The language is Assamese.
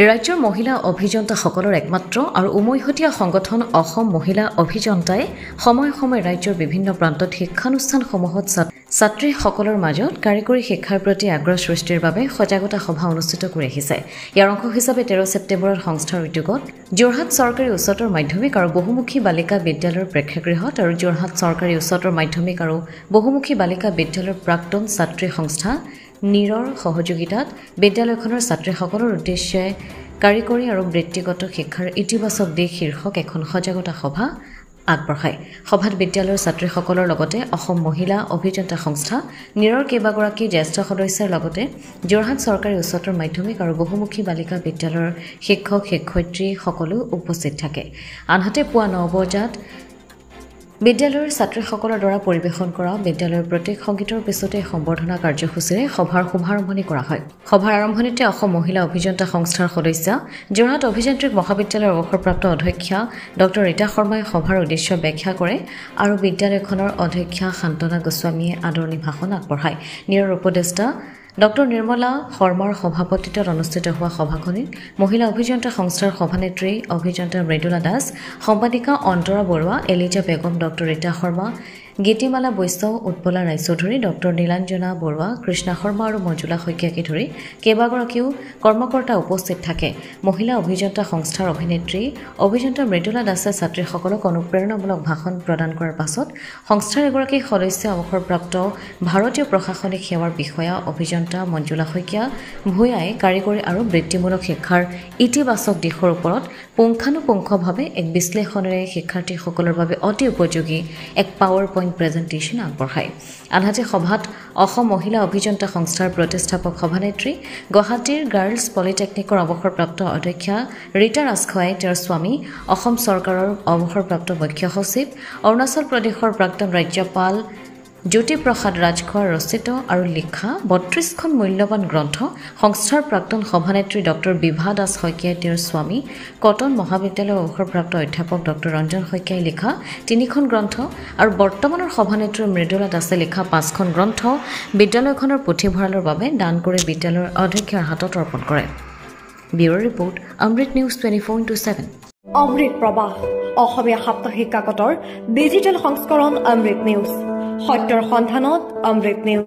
ৰাজ্যৰ মহিলা অভিযন্তাসকলৰ একমাত্ৰ আৰু উমৈহতীয়া সংগঠন অসম মহিলা অভিযন্তাই সময়ে সময়ে ৰাজ্যৰ বিভিন্ন প্ৰান্তত শিক্ষানুষ্ঠানসমূহত ছাত্ৰীসকলৰ মাজত কাৰিকৰী শিক্ষাৰ প্ৰতি আগ্ৰহ সৃষ্টিৰ বাবে সজাগতা সভা অনুষ্ঠিত কৰি আহিছে। ইয়াৰ অংশ হিচাপে 13 ছেপ্টেম্বৰত সংস্থাৰ উদ্যোগত যোৰহাট চৰকাৰী উচ্চতৰ মাধ্যমিক আৰু বহুমুখী বালিকা বিদ্যালয়ৰ প্ৰেক্ষাগৃহত আৰু যোৰহাট চৰকাৰী উচ্চতৰ মাধ্যমিক আৰু বহুমুখী বালিকা বিদ্যালয়ৰ প্ৰাক্তন ছাত্ৰী সংস্থা নিৰৰ সহযোগিতাত বিদ্যালয়খনৰ ছাত্ৰীসকলৰ উদ্দেশ্যে কাৰিকৰী আৰু বৃত্তিগত শিক্ষাৰ ইতিবাচক দিশ শীৰ্ষক এখন সজাগতা সভা আগবঢ়ায়। সভাত বিদ্যালয়ৰ ছাত্ৰীসকলৰ লগতে অসম মহিলা অভিযন্তা সংস্থা নিৰৰ কেইবাগৰাকী জ্যেষ্ঠ সদস্যৰ লগতে যোৰহাট চৰকাৰী উচ্চতৰ মাধ্যমিক আৰু বহুমুখী বালিকা বিদ্যালয়ৰ শিক্ষক শিক্ষয়িত্ৰী সকলো উপস্থিত থাকে। আনহাতে পুৱা 9 বজাত বিদ্যালয়ৰ ছাত্ৰীসকলৰ দ্বাৰা পৰিৱেশন কৰা বিদ্যালয়ৰ প্ৰতীক সংগীতৰ পিছতে সম্বৰ্ধনা কাৰ্যসূচীৰে সভাৰ শুভাৰম্ভণি কৰা হয়। সভাৰ আৰম্ভণিতে অসম মহিলা অভিযন্তা সংস্থাৰ সদস্যা যোৰহাট অভিযান্ত্ৰিক মহাবিদ্যালয়ৰ অৱসৰপ্ৰাপ্ত অধ্যক্ষা ডক্টৰ ৰীতা শৰ্মাই সভাৰ উদ্দেশ্য ব্যাখ্যা কৰে আৰু বিদ্যালয়খনৰ অধ্যক্ষা শান্তনা গোস্বামীয়ে আদৰণি ভাষণ আগবঢ়ায়। নিৰৰ উপদেষ্টা ডক্টৰ নিৰ্মলা শৰ্মাৰ সভাপতিত্বত অনুষ্ঠিত হোৱা সভাখনিত মহিলা অভিযন্তা সংস্থাৰ সভানেত্ৰী অভিযন্তা মৃদুলা দাস, সম্পাদিকা অন্তৰা বৰুৱা, এলিজা বেগম, ডক্টৰ ৰীতা শৰ্মা, গীতিমালা বৈশ্য, উৎপলা ৰায়চৌধুৰী, ডক্টৰ নীলাঞ্জনা বৰুৱা, কৃষ্ণা শৰ্মা আৰু মঞ্জুলা শইকীয়াকে ধৰি কেইবাগৰাকীও কৰ্মকৰ্তা উপস্থিত থাকে। মহিলা অভিযন্তা সংস্থাৰ অভিনেত্ৰী অভিযন্তা মৃদুলা দাসে ছাত্ৰীসকলক অনুপ্ৰেৰণামূলক ভাষণ প্ৰদান কৰাৰ পাছত সংস্থাৰ এগৰাকী সদস্য অৱসৰপ্ৰাপ্ত ভাৰতীয় প্ৰশাসনিক সেৱাৰ বিষয়া অভিযন্তা মঞ্জুলা শইকীয়া ভূঞাই কাৰিকৰী আৰু বৃত্তিমূলক শিক্ষাৰ ইতিবাচক দিশৰ ওপৰত পুংখানুপুংখভাৱে এক বিশ্লেষণেৰে শিক্ষাৰ্থীসকলৰ বাবে অতি উপযোগী এক পাৱাৰ পইণ্ট প্ৰেজেণ্টেশ্যন আগবঢ়ায়। আনহাতে সভাত অসম মহিলা অভিযন্তা সংস্থাৰ প্ৰতিষ্ঠাপক সভানেত্ৰী গুৱাহাটীৰ গাৰ্লছ পলিটেকনিকৰ অৱসৰপ্ৰাপ্ত অধ্যক্ষা ৰীতা ৰাজখোৱাই, তেওঁৰ স্বামী অসম চৰকাৰৰ অৱসৰপ্ৰাপ্ত মুখ্য সচিব, অৰুণাচল প্ৰদেশৰ প্ৰাক্তন ৰাজ্যপাল জ্যোতিপ্ৰসাদ ৰাজখোৱাৰ ৰচিত আৰু লিখা 32খন মূল্যৱান গ্ৰন্থ, সংস্থাৰ প্ৰাক্তন সভানেত্ৰী ডক্টৰ বিভা দাস শইকীয়াই তেওঁৰ স্বামী কটন মহাবিদ্যালয়ৰ অৱসৰপ্ৰাপ্ত অধ্যাপক ডক্টৰ ৰঞ্জন শইকীয়াই লিখা 3খন গ্ৰন্থ আৰু বৰ্তমানৰ সভানেত্ৰী মৃদুলা দাসে লিখা 5খন গ্ৰন্থ বিদ্যালয়খনৰ পুথিভঁৰালৰ বাবে দান কৰি বিদ্যালয়ৰ অধ্যক্ষৰ হাতত অৰ্পণ কৰে। ব্যুৰ ৰিপৰ্ট, অমৃত নিউজ 24/7। অমৃত প্ৰবাহ, অসমীয়া সাপ্তাহিক কাকতৰ ডিজিটেল সংস্কৰণ অমৃত নিউজ, সত্যৰ সন্ধানত অমৃত নিউজ।